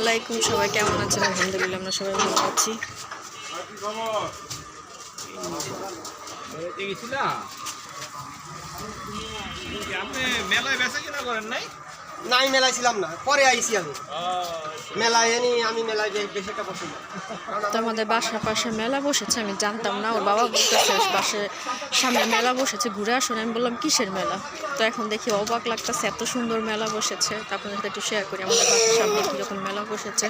আলাইকুম, সবাই কেমন আছেন? আলহামদুলিল্লাহ আমরা সবাই ভালো আছি। না আমি মেলায় ছিলাম না, পরে আইছি আমি মেলায় এনি আমি মেলায় বেশি একটা পছন্দ। তো আমাদের বাসার পাশে মেলা বসেছে, আমি জানতাম না। ওর বাবা বলতেছে বাসার সামনে মেলা বসেছে, ঘুরে আসুন। আমি বললাম কিসের মেলা? তো এখন দেখি অবাক লাগতেছে, এত সুন্দর মেলা বসেছে। তো আপনাদের সাথে একটু শেয়ার করি আমাদের বাসার সামনে কীরকম মেলা বসেছে।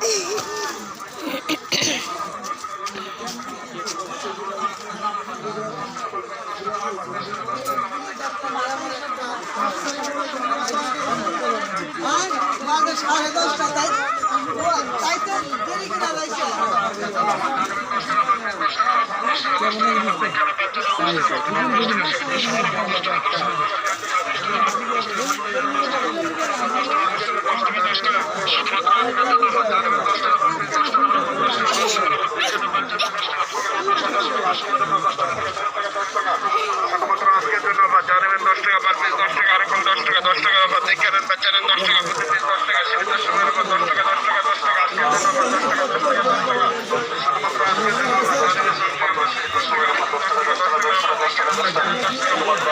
শুধুমাত্র আজকের জন্য জানুয়ারি 10 টাকা পার পিস, 10 টাকা 50 টাকা, 10 টাকার ওপর দেখেন 10 টাকা 10 টাকা 50 টাকা পাইকারি 10 টাকা শুধুমাত্র সীমিত সময়ের ওপর 10 টাকা 10 টাকা 10 টাকা 10 টাকা 10 টাকা শুধুমাত্র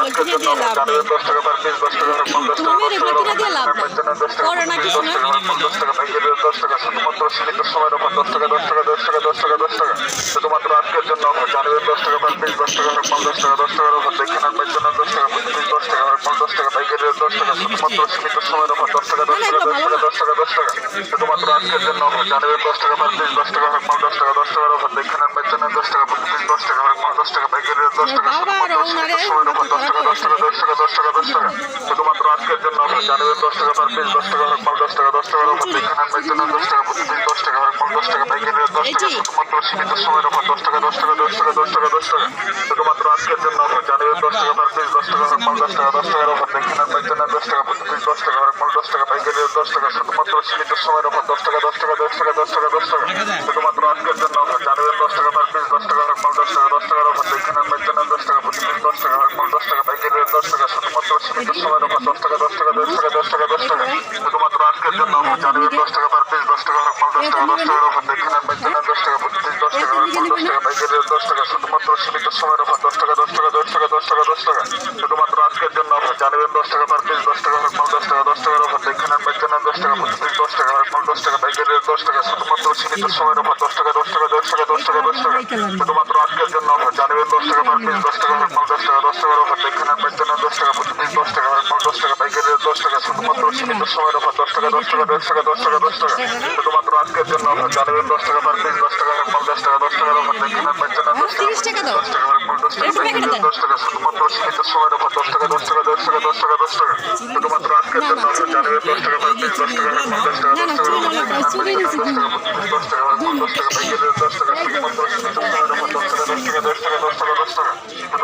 আজকের জন্য জানুয়ারি 10 টাকা পার পিস, 10 টাকা 50 টাকা 10 টাকার ওপর দেখেন 10 টাকা 10 টাকা 10 টাকা পাইকারি 10 টাকা সময়ের ওপর 10 টাকা 10 টাকা 10 টাকা 10 টাকা 10 টাকা শুধুমাত্র আজকের জন্য জানুয়ারি 10 টাকা পার পিস, 10 টাকা 50 টাকা 10 টাকার ওপর দেখেন 10 টাকা 10 টাকা 50 টাকা পাইকারি 10 টাকা শুধুমাত্র সীমিত সময়ের ওপর 10 টাকা 10 টাকা 10 টাকা 10 টাকা 10 টাকা শুধুমাত্র আজকের জন্য জানুয়ারি 10 টাকা পার পিস, 10 টাকা 50 টাকা 10 টাকার ওপর দেখেন 10 টাকা 10 টাকা 10 টাকা পাইকারি 10 টাকা শুধুমাত্র সীমিত সময়ের ওপর 10 টাকা 10 টাকা 10 টাকা 10 টাকা 10 টাকা শুধুমাত্র আজকের জন্য জানুয়ারি 10 টাকা পার পিস, 10 টাকা 50 টাকা 10 টাকার ওপর দেখেন 10 টাকা 10 টাকা 10 টাকা পাইকারি 10 টাকা শুধুমাত্র সীমিত সময়ের ওপর 10 টাকা 10 টাকা 10 টাকা 10 টাকা 10 টাকা শুধুমাত্র আজকের জন্য জানুয়ারি 10 টাকা পার পিস, 10 টাকা 50 টাকা 10 টাকার ওপর দেখেন 10 টাকা 10 টাকা 50 টাকা পাইকারি 10 টাকা শুধুমাত্র সীমিত সময়ের ওপর 10 টাকা 10 টাকা 10 টাকা 10 টাকা 10 টাকা শুধুমাত্র আজকের জন্য জানুয়ারি 10 টাকা পার পিস, 10 টাকা 50 টাকা 10 টাকার ওপর দেখেন 10 টাকা 10 টাকা 50 টাকা পাইকারি 10 টাকা শুধুমাত্র সীমিত সময়ের ওপর 10 টাকা 10 টাকা 10 টাকা 10 টাকা 10 টাকা শুধুমাত্র আজকের জন্য জানুয়ারি 10 টাকা পার পিস, 10 টাকা 50 টাকা 10 টাকার ওপর দেখেন 10 টাকা 10 টাকা 50 টাকা পাইকারি 10 টাকা শুধুমাত্র সীমিত সময়ের ওপর 10 টাকা 10 টাকা 10 টাকা 10 টাকা 10 টাকা শুধুমাত্র আজকের জন্য জানুয়ারি 10 টাকা পার পিস, 10 টাকা 50 টাকা 10 টাকার ওপর দেখেন 10 টাকা 10 টাকা 10 টাকা শুধুমাত্র সীমিত সময়ের ওপর 10 টাকা 10 টাকা 10 টাকা 10 টাকা 10 টাকা শুধুমাত্র আজকের জন্য জানুয়ারি 10 টাকা পার পিস, 10 টাকা 50 টাকা 10 টাকার ওপর দেখেন 10 টাকা 10 টাকা 50 টাকা পাইকারি 10 টাকা শুধুমাত্র সীমিত সময়ের ওপর 10 টাকা 10 টাকা 10 টাকা 10 টাকা 10 টাকা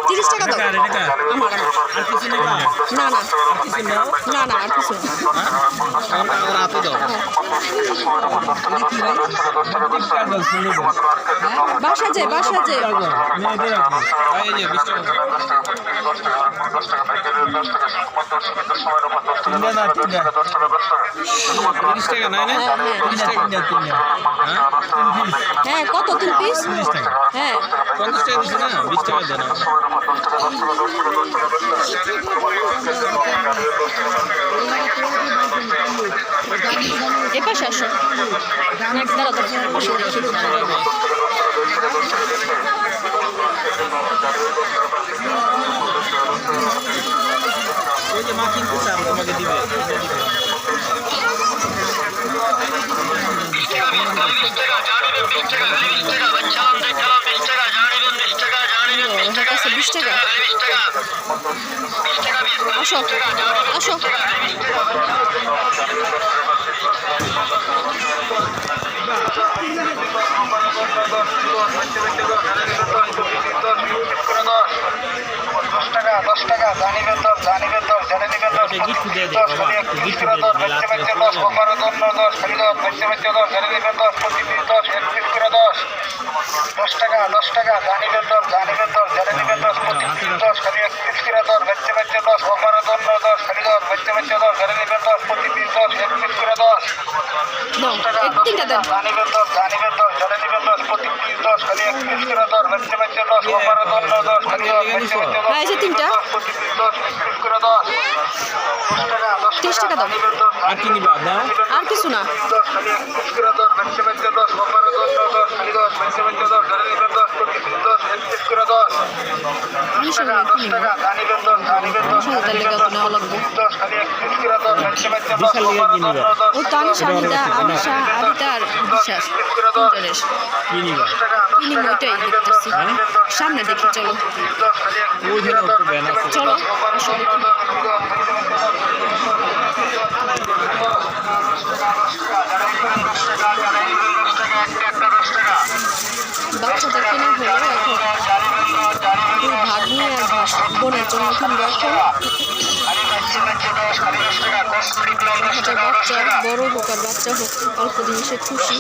30 টাকা দাও আমার। না না না না আর কিছু বাসা যে বাসা যে হ্যাঁ কত 3 পিস? হ্যাঁ 50 টাকা দিচ্ছে না, 20 টাকা দেয় না। এপাশে আসো ওই যে মা কিনতে চান তোমাকে দিবে। আছে 20 টাকা। আসো আসো দশ টাকা জানিবেন দর জানিবেন দর জেনে নিবেন দর গিফট দিয়ে দে বাবা, গিফট দিয়ে দে বেচে 10 কোম্পানি 10 খালি 10 বেচে 10 জেনে নিবেন 10 25 10 1 পিস করে 10 10 টাকা 10 টাকা জানিবেন 10 জানিবেন 10 জেনে নেবেন 10 25 10 খালি 31 করে 10 বেচে বেচে 10 অফারে 10 খালি 10 বেচে বেচে 10 জেনে নেবেন 10 25 10 31 করে 10 দাও তিনটা দেন জানিবেন 10 জানিবেন 10 জেনে নেবেন 10 25 10 খালি 31 করে 10 বেচে বেচে 10 অফারে 10 খালি 10 বেচে বেচে 10 হ্যাঁ এই যে তিনটা 25 10 31 করে 10 10 টাকা 30 টাকা দাও আর কি নিবা দাও আর কিছু না 10 খালি 31 করে 10 বেচে বেচে 10 অফারে 10 খালি 10 বেচে বেচে 10 জেনে নেবেন 10 25 10 31 করে 10 10 টাকা কি নিব জানিবেন 10 জানিবেন 10 সঙ্গে লেগে তো নেওয়া লাগবে 10 খালি 31 করে 10 বেচে বেচে 10 বিশাল লেগে কি নিবা ওই তো আনিশা আনিদা আনিশা আনিতা আর বিশ্বাস তিনজনের কি নিবা কি নিব ওইটাই দেখতেছি সামনে দেখি চলো ওইখানে তো ব্যান আছে চলো আসো দেখি বাচ্চাদের কেনা হলো এখন দুই ভাগ্নি আর বোনের জন্য কিনবো এখন একটা বাচ্চা বড় হোক আর বাচ্চা হোক অল্প জিনিসে খুশি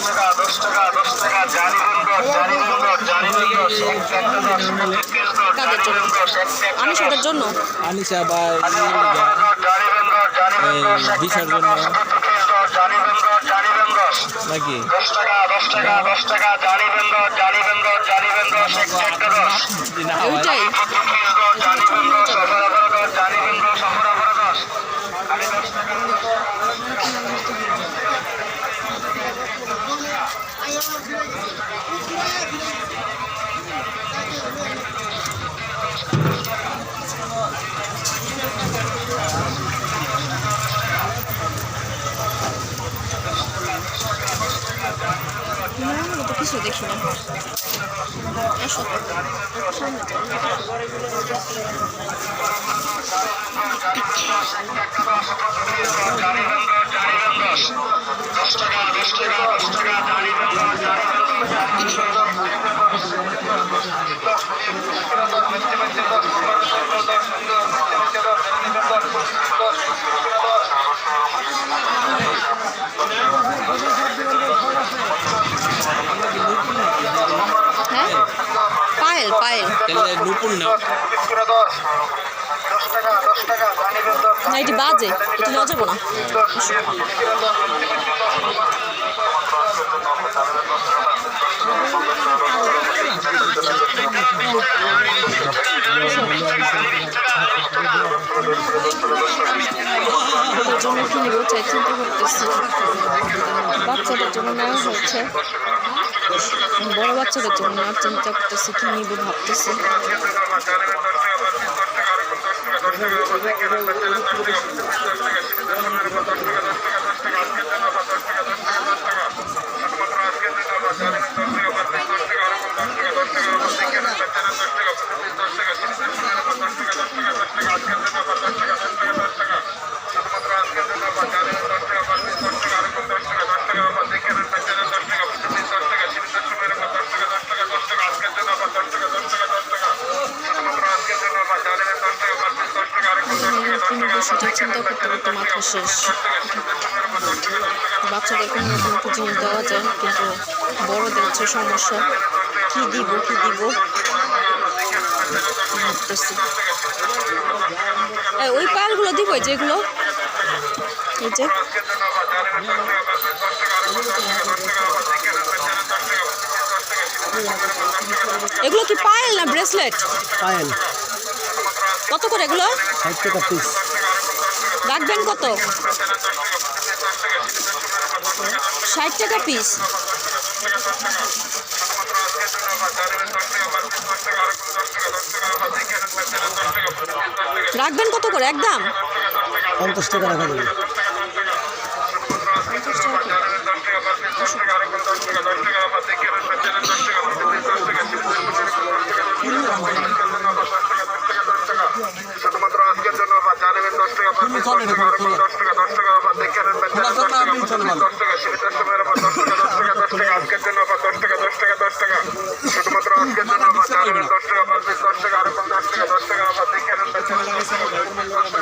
কাদের জন্য আনিশাদের জন্য আনিশা বা দিশার জন্য নাকি 10 টাকা 10 টাকা জানিবেন 10 জানিবেন 10 জানিবেন 10 একটা 10 যদি না হয় ওইটাই জানিবেন 10 জানিবেন 10 আমরা 10 খালি 10 টাকা না আমরা তো কিছু দেখি না আসো সামনে চলো হ্যাঁ পায়েল পায়েল তাহলে নুপুর না 10 টাকা 10 টাকা জানিবেন 10 না এটি বাজে এটি নেওয়া যাবো না ওদের জন্য কি নেবো চাই চিন্তা করতেছি বাচ্চাদের জন্য নেওয়া হয়েছে বড় বাচ্চাদের জন্য নেওয়ার চিন্তা করতেছি কি নিবো ভাবতেছি সেটা চিন্তা করতে করতে মাথা শেষ বাচ্চাদেরকে নতুন নতুন জিনিস দেওয়া যায় কিন্তু বড়দের হচ্ছে সমস্যা কি দিব ভাবতেছি ওই পালগুলো দিব যেগুলো এই যে এগুলো কি পায়েল না ব্রেসলেট পায়েল কত করে এগুলো 60 টাকা পিস রাখবেন কত 60 টাকা পিস রাখবেন কত করে একদম 50 টাকা রাখা যাবে শুধুমাত্র আজকের জন্য জানিবেন 10 টাকা 10 টাকা 10 টাকা 10 টাকা দেখে নেন 10 টাকা সীমিত সময়ের পর 10 টাকা 10 টাকা 10 টাকা আজকের জন্য 10 টাকা 10 টাকা 10 টাকা শুধুমাত্র আজকের জন্য জানিবেন 10 টাকা 10 টাকা আর 10 টাকা 10 টাকা দেখে নেন 10 টাকা